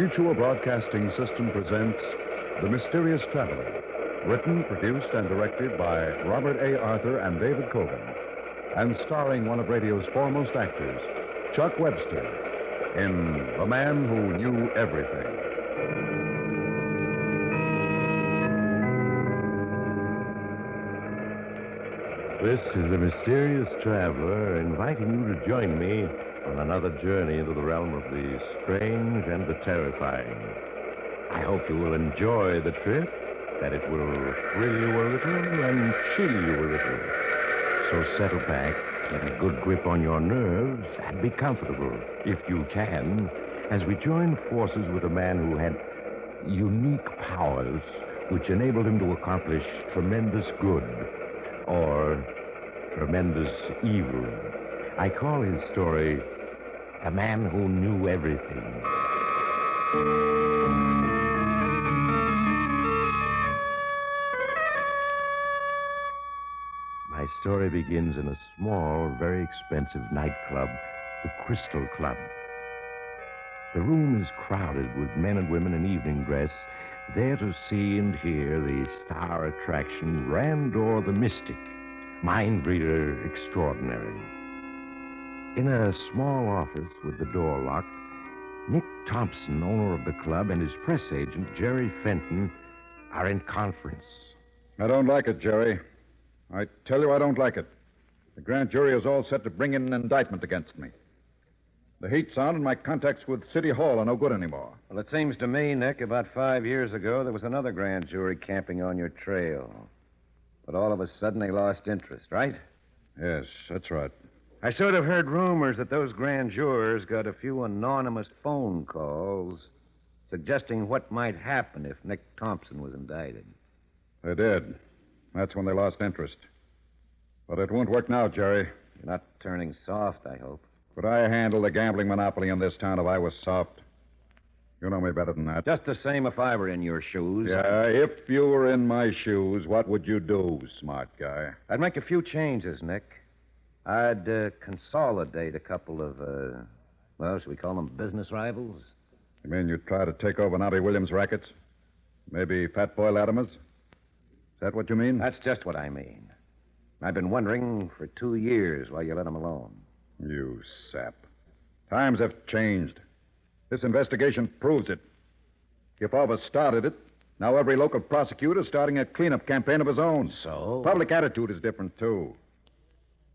Mutual Broadcasting System presents The Mysterious Traveler, written, produced, and directed by Robert A. Arthur and David Cogan, and starring one of radio's foremost actors, Chuck Webster, in The Man Who Knew Everything. This is the Mysterious Traveler inviting you to join me on another journey into the realm of the strange and the terrifying. I hope you will enjoy the trip, that it will thrill you a little and chill you a little. So settle back, get a good grip on your nerves, and be comfortable, if you can, as we join forces with a man who had unique powers which enabled him to accomplish tremendous good. Or tremendous evil. I call his story The Man Who Knew Everything. My story begins in a small, very expensive nightclub, the Crystal Club. The room is crowded with men and women in evening dress, there to see and hear the star attraction, Randor the Mystic, mind reader extraordinary. In a small office with the door locked, Nick Thompson, owner of the club, and his press agent, Jerry Fenton, are in conference. I don't like it, Jerry. I tell you I don't like it. The grand jury is all set to bring in an indictment against me. The heat's on, and my contacts with City Hall are no good anymore. Well, it seems to me, Nick, about 5 years ago, there was another grand jury camping on your trail. But all of a sudden, they lost interest, right? Yes, that's right. I sort of heard rumors that those grand jurors got a few anonymous phone calls suggesting what might happen if Nick Thompson was indicted. They did. That's when they lost interest. But it won't work now, Jerry. You're not turning soft, I hope. Could I handle the gambling monopoly in this town if I was soft? You know me better than that. Just the same if I were in your shoes. Yeah, if you were in my shoes, what would you do, smart guy? I'd make a few changes, Nick. I'd consolidate a couple of, should we call them business rivals? You mean you'd try to take over Nobby Williams' rackets? Maybe Fat Boy Latimer's? Is that what you mean? That's just what I mean. I've been wondering for 2 years why you let him alone. You sap. Times have changed. This investigation proves it. If all of us started it, now every local prosecutor is starting a cleanup campaign of his own. So? Public attitude is different, too.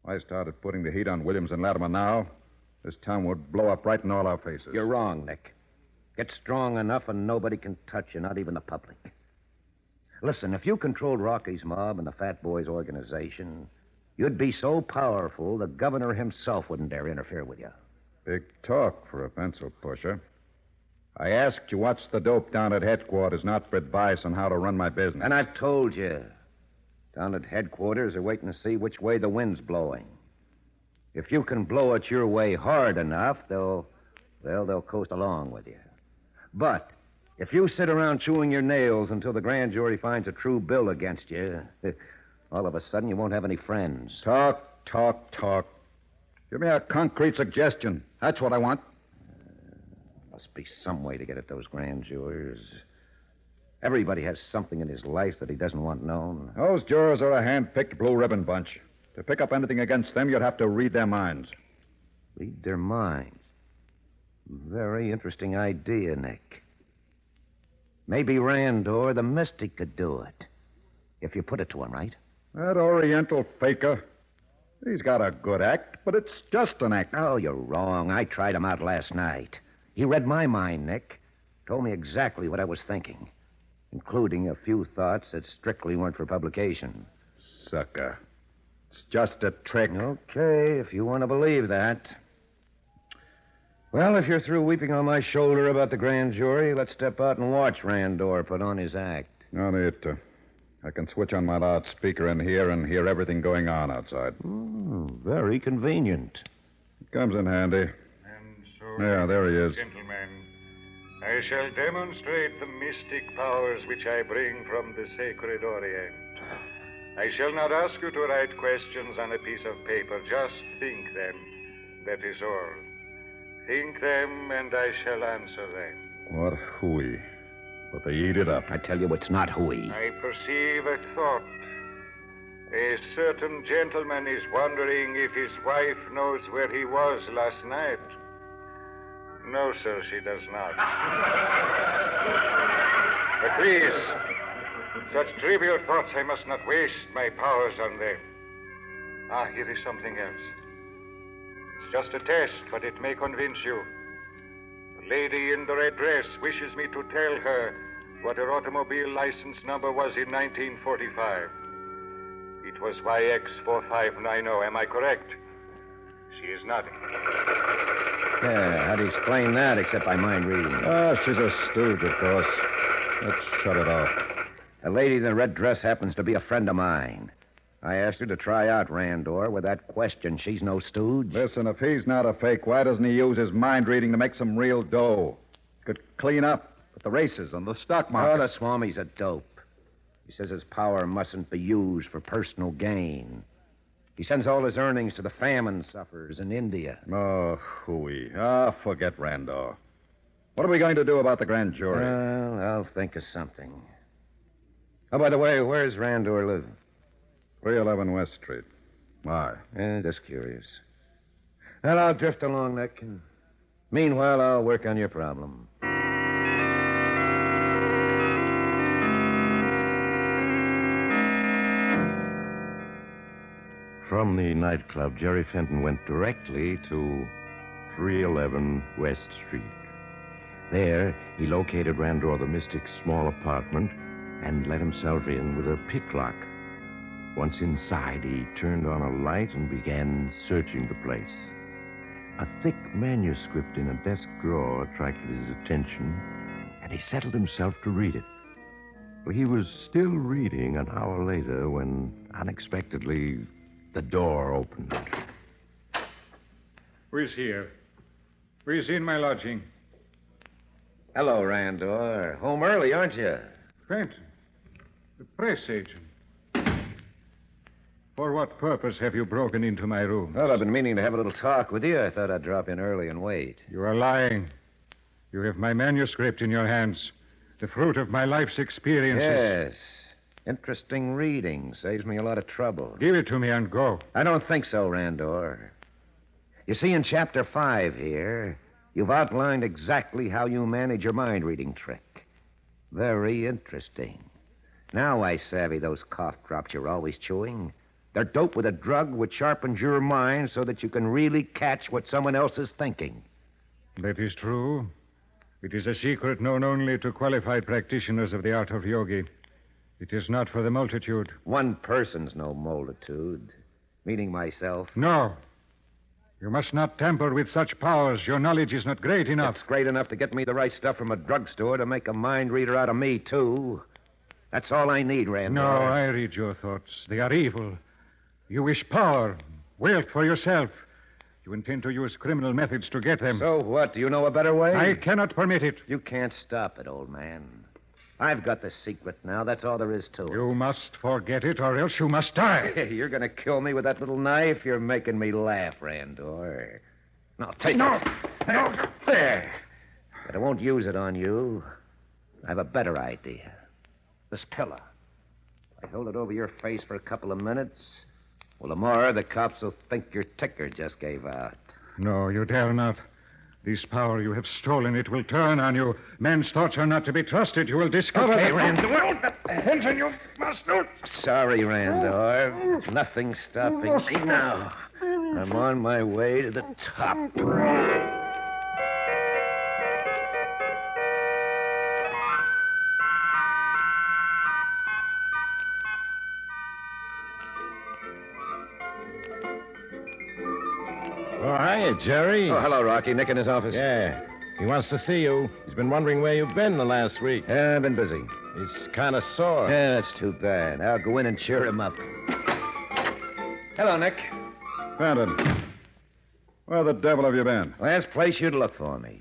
If I started putting the heat on Williams and Latimer now, this town would blow up right in all our faces. You're wrong, Nick. Get strong enough and nobody can touch you, not even the public. Listen, if you controlled Rocky's mob and the Fat Boys organization, you'd be so powerful the governor himself wouldn't dare interfere with you. Big talk for a pencil pusher. I asked you what's the dope down at headquarters, not for advice on how to run my business. And I've told you. Down at headquarters, they're waiting to see which way the wind's blowing. If you can blow it your way hard enough, they'll coast along with you. But if you sit around chewing your nails until the grand jury finds a true bill against you, all of a sudden you won't have any friends. Talk. Give me a concrete suggestion. That's what I want. Must be some way to get at those grand jurors. Everybody has something in his life that he doesn't want known. Those jurors are a hand-picked blue ribbon bunch. To pick up anything against them, you'd have to read their minds. Read their minds? Very interesting idea, Nick. Maybe Randor, the Mystic, could do it. If you put it to him, right? That Oriental faker. He's got a good act, but it's just an act. Oh, you're wrong. I tried him out last night. He read my mind, Nick. Told me exactly what I was thinking, including a few thoughts that strictly weren't for publication. Sucker. It's just a trick. Okay, if you want to believe that. Well, if you're through weeping on my shoulder about the grand jury, let's step out and watch Randor put on his act. No need to. I can switch on my loudspeaker in here and hear everything going on outside. Very convenient. It comes in handy. And so, Yeah, there he is. Gentlemen, I shall demonstrate the mystic powers which I bring from the sacred Orient. I shall not ask you to write questions on a piece of paper. Just think them. That is all. Think them, and I shall answer them. What hooey. But they eat it up. I tell you, it's not hooey. I perceive a thought. A certain gentleman is wondering if his wife knows where he was last night. No, sir, she does not. But please, such trivial thoughts, I must not waste my powers on them. Here is something else. It's just a test, but it may convince you. The lady in the red dress wishes me to tell her what her automobile license number was in 1945. It was YX4590. Am I correct? She is nodding. Yeah, how do you explain that except by mind reading? She's a stooge, of course. Let's shut it off. The lady in the red dress happens to be a friend of mine. I asked her to try out Randor with that question. She's no stooge. Listen, if he's not a fake, why doesn't he use his mind reading to make some real dough? Could clean up at the races on the stock market. Oh, the Swami's a dope. He says his power mustn't be used for personal gain. He sends all his earnings to the famine sufferers in India. Oh, hooey. Forget Randor. What are we going to do about the grand jury? Well, I'll think of something. Oh, by the way, where's Randor live? 311 West Street. Why? Just curious. Well, I'll drift along, Nick. And meanwhile, I'll work on your problem. From the nightclub, Jerry Fenton went directly to 311 West Street. There, he located Randor the Mystic's small apartment and let himself in with a picklock. Once inside, he turned on a light and began searching the place. A thick manuscript in a desk drawer attracted his attention, and he settled himself to read it. Well, he was still reading an hour later when, unexpectedly, the door opened. Who is here? Who is in my lodging? Hello, Randor. Home early, aren't you? Fenton, the press agent. For what purpose have you broken into my room? Well, I've been meaning to have a little talk with you. I thought I'd drop in early and wait. You are lying. You have my manuscript in your hands, the fruit of my life's experiences. Yes. Interesting reading. Saves me a lot of trouble. Give it to me and go. I don't think so, Randor. You see, in Chapter 5 here, you've outlined exactly how you manage your mind-reading trick. Very interesting. Now I savvy those cough drops you're always chewing. They're doped with a drug which sharpens your mind so that you can really catch what someone else is thinking. That is true. It is a secret known only to qualified practitioners of the art of yogi. It is not for the multitude. One person's no multitude, meaning myself. No. You must not tamper with such powers. Your knowledge is not great enough. It's great enough to get me the right stuff from a drugstore to make a mind reader out of me, too. That's all I need, Randor. No, I read your thoughts. They are evil. You wish power, wealth for yourself. You intend to use criminal methods to get them. So what? Do you know a better way? I cannot permit it. You can't stop it, old man. I've got the secret now. That's all there is to it. You must forget it, or else you must die. You're going to kill me with that little knife? You're making me laugh, Randor. Now, take it. No. There. But I won't use it on you. I have a better idea. This pillow. I hold it over your face for a couple of minutes. Well, tomorrow the cops will think your ticker just gave out. No, you dare not. This power you have stolen, it will turn on you. Men's thoughts are not to be trusted. You will discover... Okay, that... Randor. Attention, you must not... Sorry, Randor. Nothing's stopping me now. I'm on my way to the top. Oh, hiya, Jerry. Oh, hello, Rocky. Nick in his office. Yeah. He wants to see you. He's been wondering where you've been the last week. Yeah, I've been busy. He's kind of sore. Yeah, that's too bad. I'll go in and cheer him up. Hello, Nick. Fenton, where the devil have you been? Last place you'd look for me.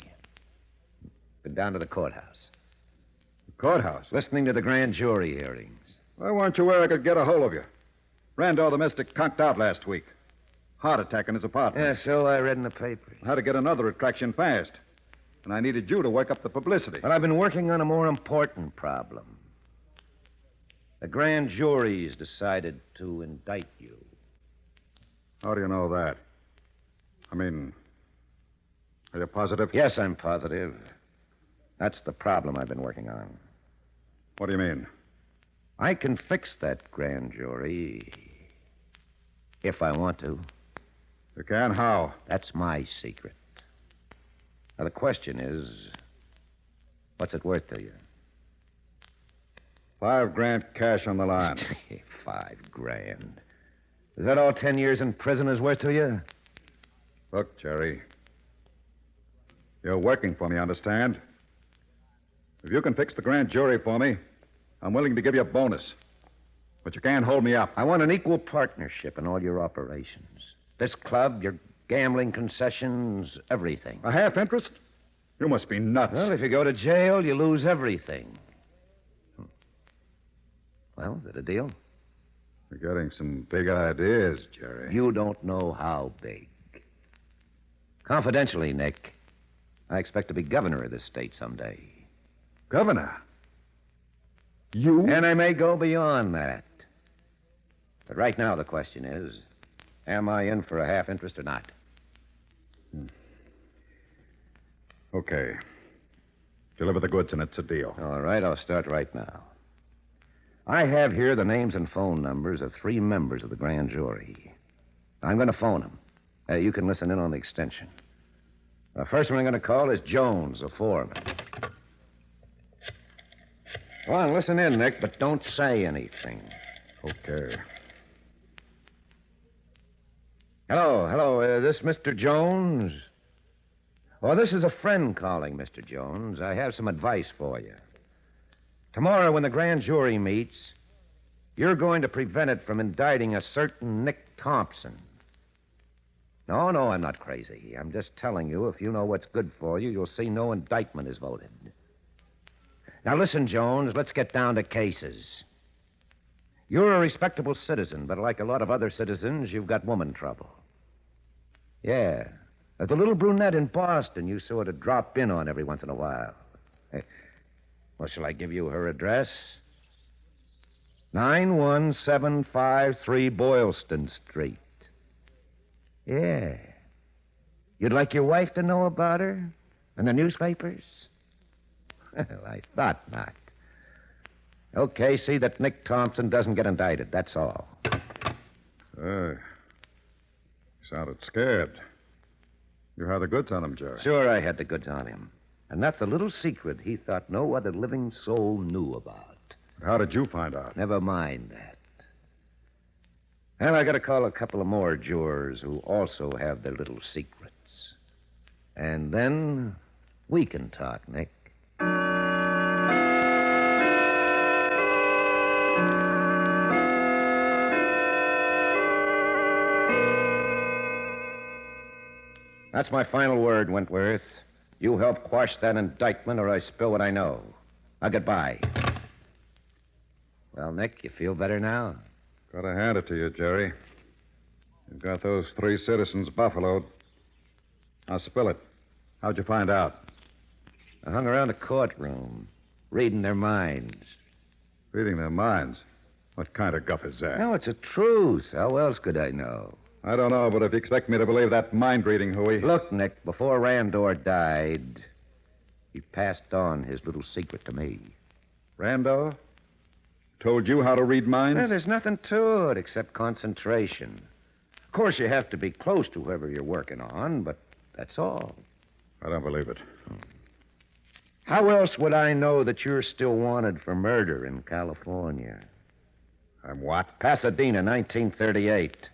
Been down to the courthouse. The courthouse? Listening to the grand jury hearings. Why weren't you where I could get a hold of you? Randor the Mystic conked out last week. Heart attack in his apartment. Yeah, so I read in the papers. I had to get another attraction fast. And I needed you to work up the publicity. But I've been working on a more important problem. The grand jury's decided to indict you. How do you know that? I mean, are you positive? Yes, I'm positive. That's the problem I've been working on. What do you mean? I can fix that grand jury if I want to. You can? How? That's my secret. Now, the question is, what's it worth to you? $5,000 cash on the line. $5,000. Is that all 10 years in prison is worth to you? Look, Jerry. You're working for me, understand? If you can fix the grand jury for me, I'm willing to give you a bonus. But you can't hold me up. I want an equal partnership in all your operations. This club, your gambling concessions, everything. A half interest? You must be nuts. Well, if you go to jail, you lose everything. Well, is it a deal? You're getting some big ideas, Jerry. You don't know how big. Confidentially, Nick, I expect to be governor of this state someday. Governor? You? And I may go beyond that. But right now, the question is, am I in for a half interest or not? Okay. Deliver the goods and it's a deal. All right, I'll start right now. I have here the names and phone numbers of 3 members of the grand jury. I'm going to phone them. You can listen in on the extension. The first one I'm going to call is Jones, the foreman. Go on, listen in, Nick, but don't say anything. Okay. Hello, this Mr. Jones? Oh, this is a friend calling, Mr. Jones. I have some advice for you. Tomorrow, when the grand jury meets, you're going to prevent it from indicting a certain Nick Thompson. No, I'm not crazy. I'm just telling you, if you know what's good for you, you'll see no indictment is voted. Now, listen, Jones, let's get down to cases. You're a respectable citizen, but like a lot of other citizens, you've got woman trouble. Yeah. There's a little brunette in Boston you sort of drop in on every once in a while. Well, shall I give you her address? 91753 Boylston Street. Yeah. You'd like your wife to know about her? In the newspapers? Well, I thought not. Okay, see that Nick Thompson doesn't get indicted, that's all. You sounded scared. You had the goods on him, Jerry. Sure, I had the goods on him. And that's a little secret he thought no other living soul knew about. How did you find out? Never mind that. And I got to call a couple of more jurors who also have their little secrets. And then we can talk, Nick. That's my final word, Wentworth. You help quash that indictment or I spill what I know. Now, goodbye. Well, Nick, you feel better now? Gotta hand it to you, Jerry. You've got those 3 citizens buffaloed. Now, spill it. How'd you find out? I hung around the courtroom, reading their minds. Reading their minds? What kind of guff is that? No, it's the truth. How else could I know? I don't know, but if you expect me to believe that mind-reading, Huey... Look, Nick, before Randor died, he passed on his little secret to me. Rando? Told you how to read minds? Well, there's nothing to it except concentration. Of course, you have to be close to whoever you're working on, but that's all. I don't believe it. How else would I know that you're still wanted for murder in California? I'm what? Pasadena, 1938.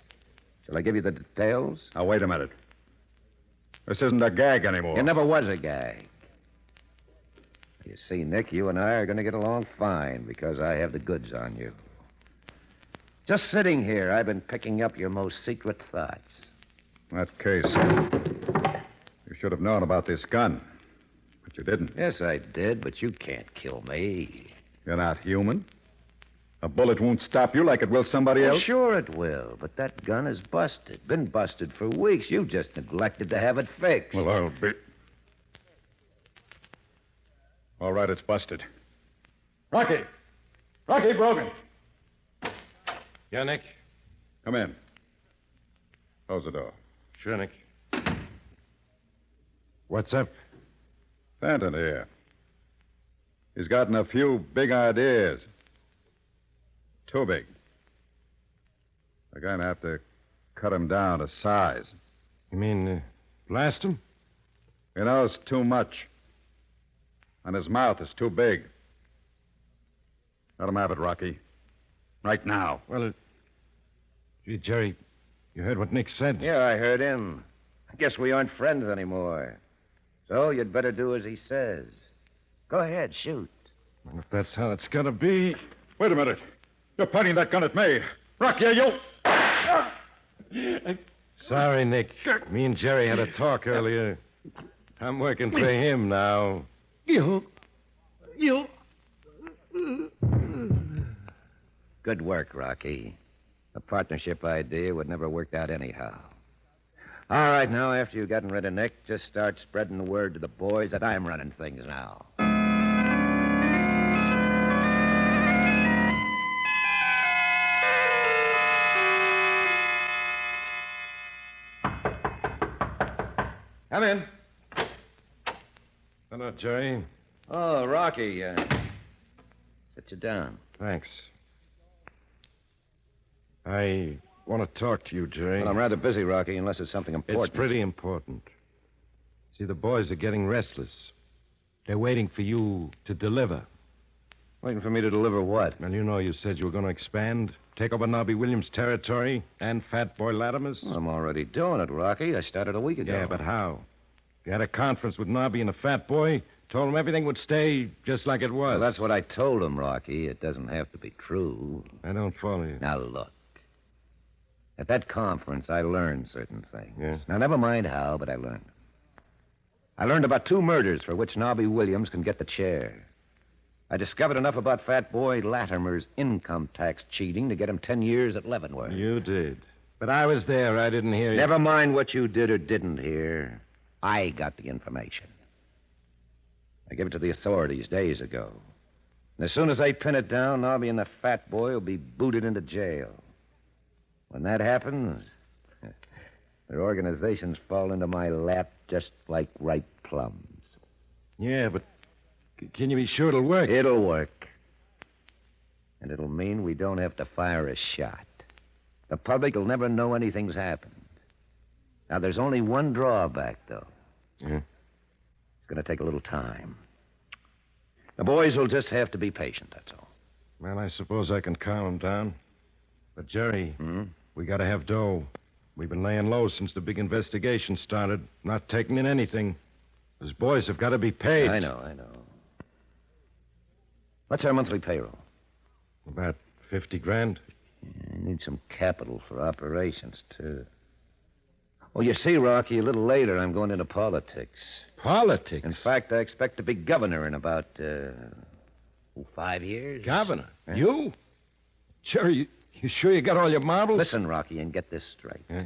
Shall I give you the details? Now, wait a minute. This isn't a gag anymore. It never was a gag. You see, Nick, you and I are going to get along fine because I have the goods on you. Just sitting here, I've been picking up your most secret thoughts. In that case, you should have known about this gun. But you didn't. Yes, I did, but you can't kill me. You're not human. A bullet won't stop you like it will somebody Well, else. sure it will, but that gun is busted. Been busted for weeks. You just neglected to have it fixed. Well, I'll be... All right, it's busted. Rocky! Rocky Brogan! Yeah, Nick? Come in. Close the door. Sure, Nick. What's up? Fenton here. He's gotten a few big ideas. Too big. They're going to have to cut him down to size. You mean blast him? He knows too much. And his mouth is too big. Let him have it, Rocky. Right now. Well, gee, Jerry, you heard what Nick said. Yeah, I heard him. I guess we aren't friends anymore. So you'd better do as he says. Go ahead, shoot. Well, if that's how it's going to be... Wait a minute. You're pointing that gun at me. Rocky, you... Sorry, Nick. Me and Jerry had a talk earlier. I'm working for him now. You. Good work, Rocky. A partnership idea would never worked out anyhow. All right, now, after you've gotten rid of Nick, just start spreading the word to the boys that I'm running things now. Come in. Hello, Jerry. Oh, Rocky, sit you down. Thanks. I want to talk to you, Jerry. Well, I'm rather busy, Rocky, unless it's something important. It's pretty important. See, the boys are getting restless. They're waiting for you to deliver. Waiting for me to deliver what? Well, you know you said you were going to expand, take over Nobby Williams' territory and Fat Boy Latimer's. Well, I'm already doing it, Rocky. I started a week ago. Yeah, but how? You had a conference with Nobby and the Fat Boy, told him everything would stay just like it was. Well, that's what I told him, Rocky. It doesn't have to be true. I don't follow you. Now, look. At that conference, I learned certain things. Yes? Now, never mind how, but I learned. I learned about 2 murders for which Nobby Williams can get the chair. I discovered enough about Fat Boy Latimer's income tax cheating to get him 10 years at Leavenworth. You did. But I was there. I didn't hear you. Never mind what you did or didn't hear. I got the information. I gave it to the authorities days ago. And as soon as they pin it down, Nobby and the Fat Boy will be booted into jail. When that happens, their organizations fall into my lap just like ripe plums. Yeah, but can you be sure it'll work? It'll work. And it'll mean we don't have to fire a shot. The public will never know anything's happened. Now, there's only one drawback, though. Yeah? It's going to take a little time. The boys will just have to be patient, that's all. Well, I suppose I can calm them down. But, Jerry, we got to have dough. We've been laying low since the big investigation started, not taking in anything. Those boys have got to be paid. I know. What's our monthly payroll? About 50 grand. I need some capital for operations, too. Well, you see, Rocky, a little later I'm going into politics. Politics? In fact, I expect to be governor in about, 5 years. Governor? Yeah. You? Jerry, you sure you got all your marbles? Listen, Rocky, and get this straight. Yeah?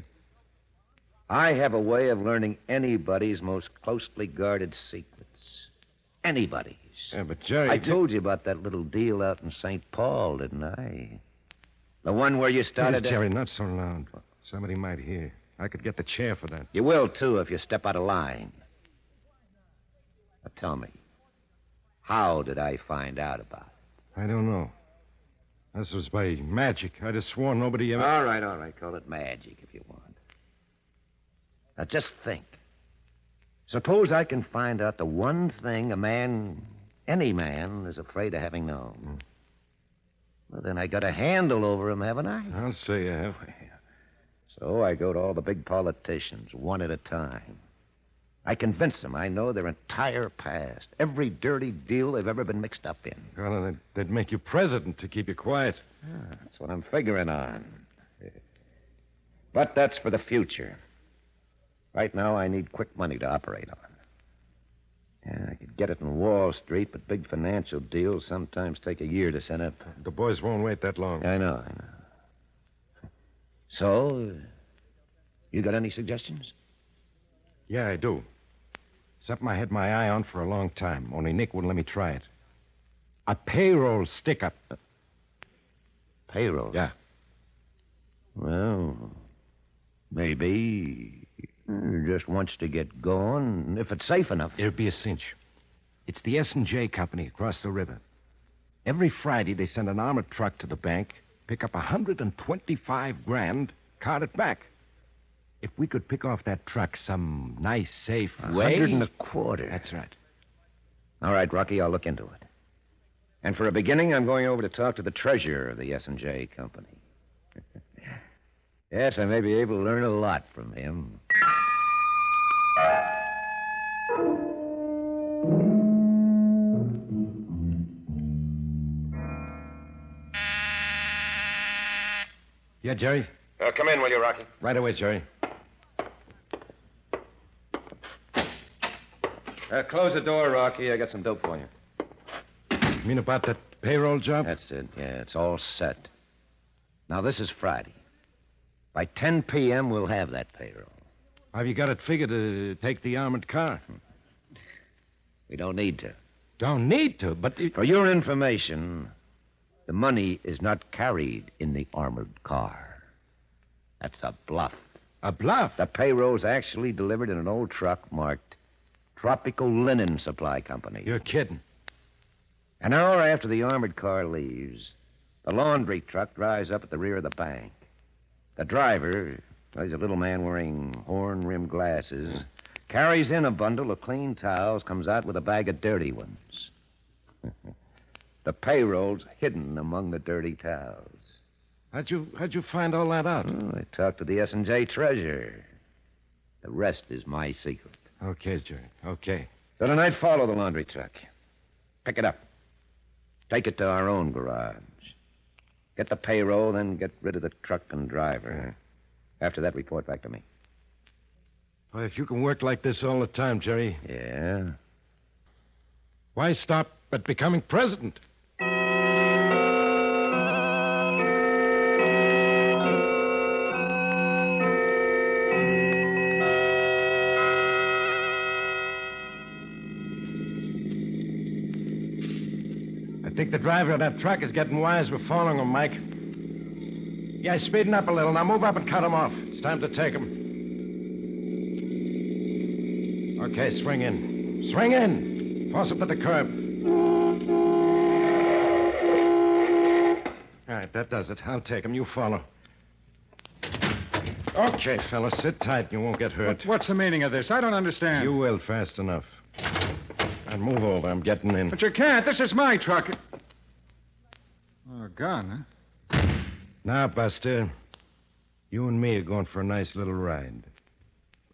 I have a way of learning anybody's most closely guarded secrets. Anybody's. Yeah, but Jerry... I told you about that little deal out in St. Paul, didn't I? The one where you started... Please, Jerry, not so loud. Somebody might hear. I could get the chair for that. You will, too, if you step out of line. Now, tell me, how did I find out about it? I don't know. This was by magic. I'd have sworn nobody ever... All right. Call it magic if you want. Now, just think. Suppose I can find out the one thing a man, any man, is afraid of having known. Well, then I got a handle over him, haven't I? I'll say you have. So I go to all the big politicians, one at a time. I convince them I know their entire past, every dirty deal they've ever been mixed up in. Well, they'd make you president to keep you quiet. That's what I'm figuring on. But that's for the future. Right now, I need quick money to operate on. Yeah, I could get it in Wall Street, but big financial deals sometimes take a year to set up. The boys won't wait that long. I know. So, you got any suggestions? Yeah, I do. Something I had my eye on for a long time, only Nick wouldn't let me try it. A payroll stick-up. Payroll? Yeah. Well, maybe he just wants to get going, if it's safe enough. It'll be a cinch. It's the S&J company across the river. Every Friday, they send an armored truck to the bank, pick up $125,000, cart it back. If we could pick off that truck some nice, safe way... $125,000. That's right. All right, Rocky, I'll look into it. And for a beginning, I'm going over to talk to the treasurer of the S&J company. Yes, I may be able to learn a lot from him. Yeah, Jerry? Come in, will you, Rocky? Right away, Jerry. Close the door, Rocky. I got some dope for you. You mean about that payroll job? That's it. Yeah, it's all set. Now, this is Friday. By 10 p.m., we'll have that payroll. Have you got it figured to take the armored car? We don't need to. Don't need to, but... For your information, the money is not carried in the armored car. That's a bluff. A bluff? The payroll's actually delivered in an old truck marked Tropical Linen Supply Company. You're kidding. An hour after the armored car leaves, the laundry truck drives up at the rear of the bank. The driver, he's a little man wearing horn-rimmed glasses, carries in a bundle of clean towels, comes out with a bag of dirty ones. The payroll's hidden among the dirty towels. How'd you find all that out? Oh, I talked to the S&J treasurer. The rest is my secret. Okay, Jerry. Okay. So tonight, follow the laundry truck. Pick it up. Take it to our own garage. Get the payroll, then get rid of the truck and driver. After that, report back to me. Well, if you can work like this all the time, Jerry, Yeah? why stop at becoming president? I think the driver of that truck is getting wise. We're following him, Mike. Yeah, he's speeding up a little. Now move up and cut him off. It's time to take him. Okay, swing in. Swing in. Force him to the curb. All right, that does it. I'll take him. You follow. Okay, fellas, sit tight. You won't get hurt. What's the meaning of this? I don't understand. You will fast enough. And move over. I'm getting in. But you can't. This is my truck. Oh, a gun, huh? Now, Buster, you and me are going for a nice little ride.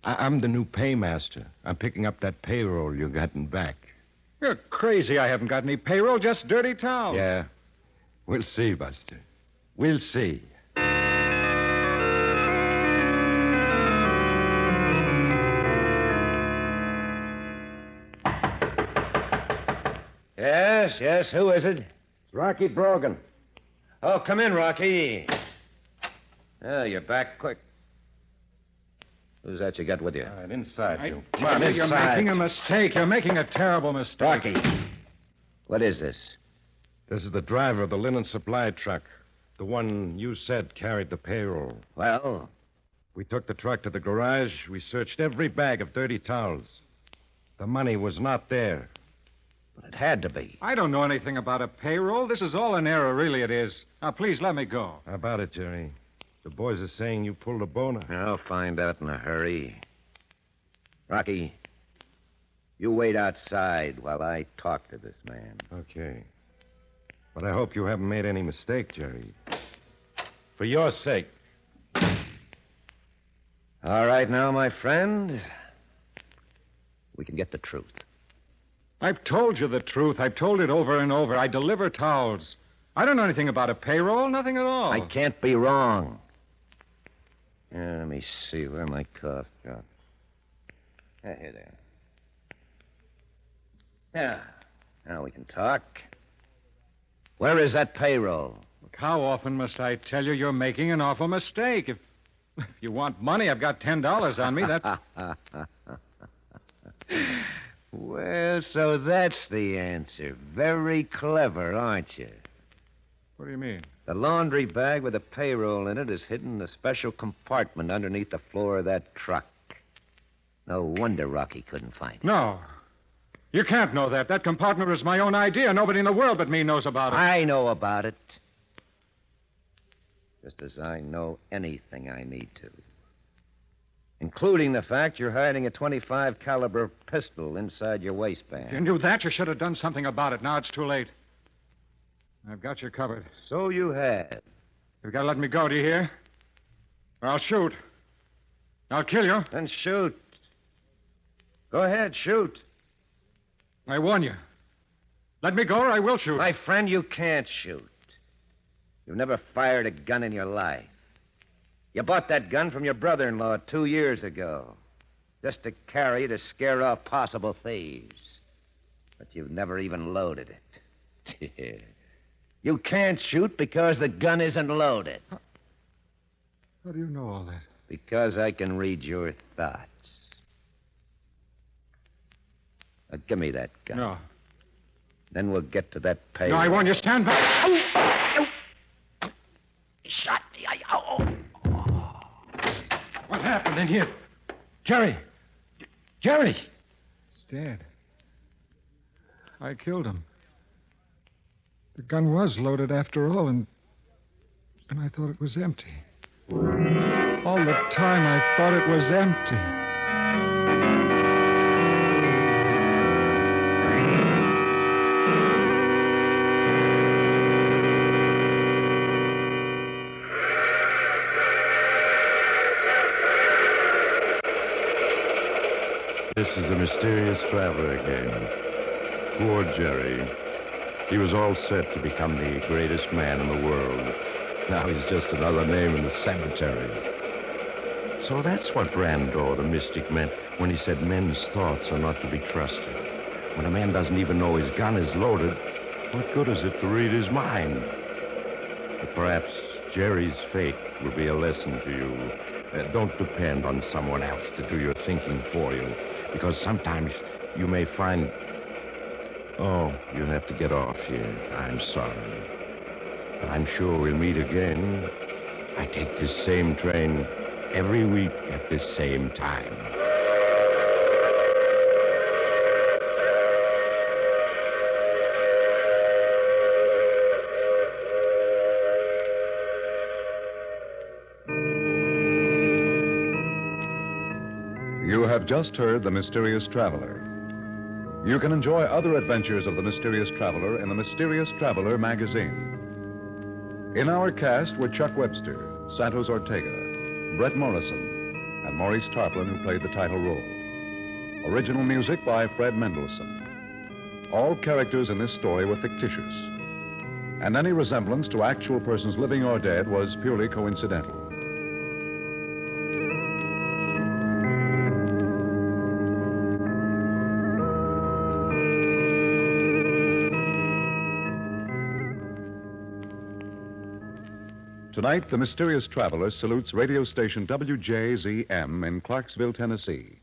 I'm the new paymaster. I'm picking up that payroll you gotten back. You're crazy. I haven't got any payroll, just dirty towels. Yeah. We'll see, Buster. We'll see. Yes. Who is it? It's Rocky Brogan. Oh, come in, Rocky. Oh, you're back quick. Who's that you got with you? All right, inside, you. Come Tell on, you, you're inside. making a mistake. You're making a terrible mistake. Rocky. What is this? This is the driver of the linen supply truck. The one you said carried the payroll. Well, We took the truck to the garage. We searched every bag of dirty towels. The money was not there. but it had to be. I don't know anything about a payroll. This is all an error, really it is. Now, please let me go. How about it, Jerry? The boys are saying you pulled a boner. I'll find out in a hurry. Rocky, you wait outside while I talk to this man. Okay. But I hope you haven't made any mistake, Jerry. For your sake. All right now, my friend. We can get the truth. I've told you the truth. I've told it over and over. I deliver towels. I don't know anything about a payroll, nothing at all. I can't be wrong. Yeah, let me see where my cough dropped. Here they are. Yeah. Now we can talk. Where is that payroll? Look, how often must I tell you you're making an awful mistake? If you want money, I've got $10 on me. That's... Well, so that's the answer. Very clever, aren't you? What do you mean? The laundry bag with the payroll in it is hidden in a special compartment underneath the floor of that truck. No wonder Rocky couldn't find it. No. You can't know that. That compartment was my own idea. Nobody in the world but me knows about it. I know about it. Just as I know anything I need to. Including the fact you're hiding a .25 caliber pistol inside your waistband. If you knew that, you should have done something about it. Now it's too late. I've got you covered. So you have. You've got to let me go, do you hear? Or I'll shoot. I'll kill you. Then shoot. Go ahead, shoot. I warn you. Let me go or I will shoot. My friend, you can't shoot. You've never fired a gun in your life. You bought that gun from your brother-in-law 2 years ago. Just to carry to scare off possible thieves. But you've never even loaded it. You can't shoot because the gun isn't loaded. How do you know all that? Because I can read your thoughts. Now, give me that gun. No. Then we'll get to that pay. No, I warn you, stand back. Shot me. What happened in here? Jerry! Jerry! He's dead. I killed him. The gun was loaded after all, and I thought it was empty. All the time I thought it was empty. This is the mysterious traveler again. Poor Jerry. He was all set to become the greatest man in the world. Now he's just another name in the cemetery. So that's what Brando, the mystic, meant when he said men's thoughts are not to be trusted. When a man doesn't even know his gun is loaded, what good is it to read his mind? But perhaps Jerry's fate will be a lesson to you. Don't depend on someone else to do your thinking for you, because sometimes you may find... Oh, you have to get off here. I'm sorry. But I'm sure we'll meet again. I take this same train every week at this same time. You have just heard The Mysterious Traveler. You can enjoy other adventures of the Mysterious Traveler in the Mysterious Traveler magazine. In our cast were Chuck Webster, Santos Ortega, Brett Morrison, and Maurice Tarplin, who played the title role. Original music by Fred Mendelssohn. All characters in this story were fictitious, and any resemblance to actual persons living or dead was purely coincidental. Tonight, the Mysterious Traveler salutes radio station WJZM in Clarksville, Tennessee.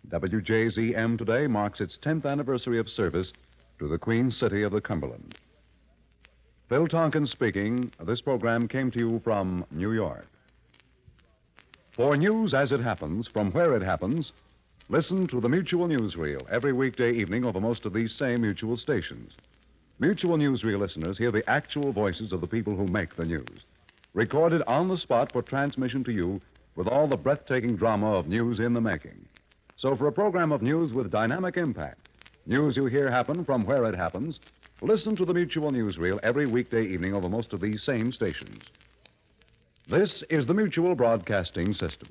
WJZM today marks its 10th anniversary of service to the Queen City of the Cumberland. Phil Tompkins speaking. This program came to you from New York. For news as it happens, from where it happens, listen to the Mutual Newsreel every weekday evening over most of these same Mutual stations. Mutual Newsreel listeners hear the actual voices of the people who make the news, recorded on the spot for transmission to you with all the breathtaking drama of news in the making. So for a program of news with dynamic impact, news you hear happen from where it happens, listen to the Mutual Newsreel every weekday evening over most of these same stations. This is the Mutual Broadcasting System.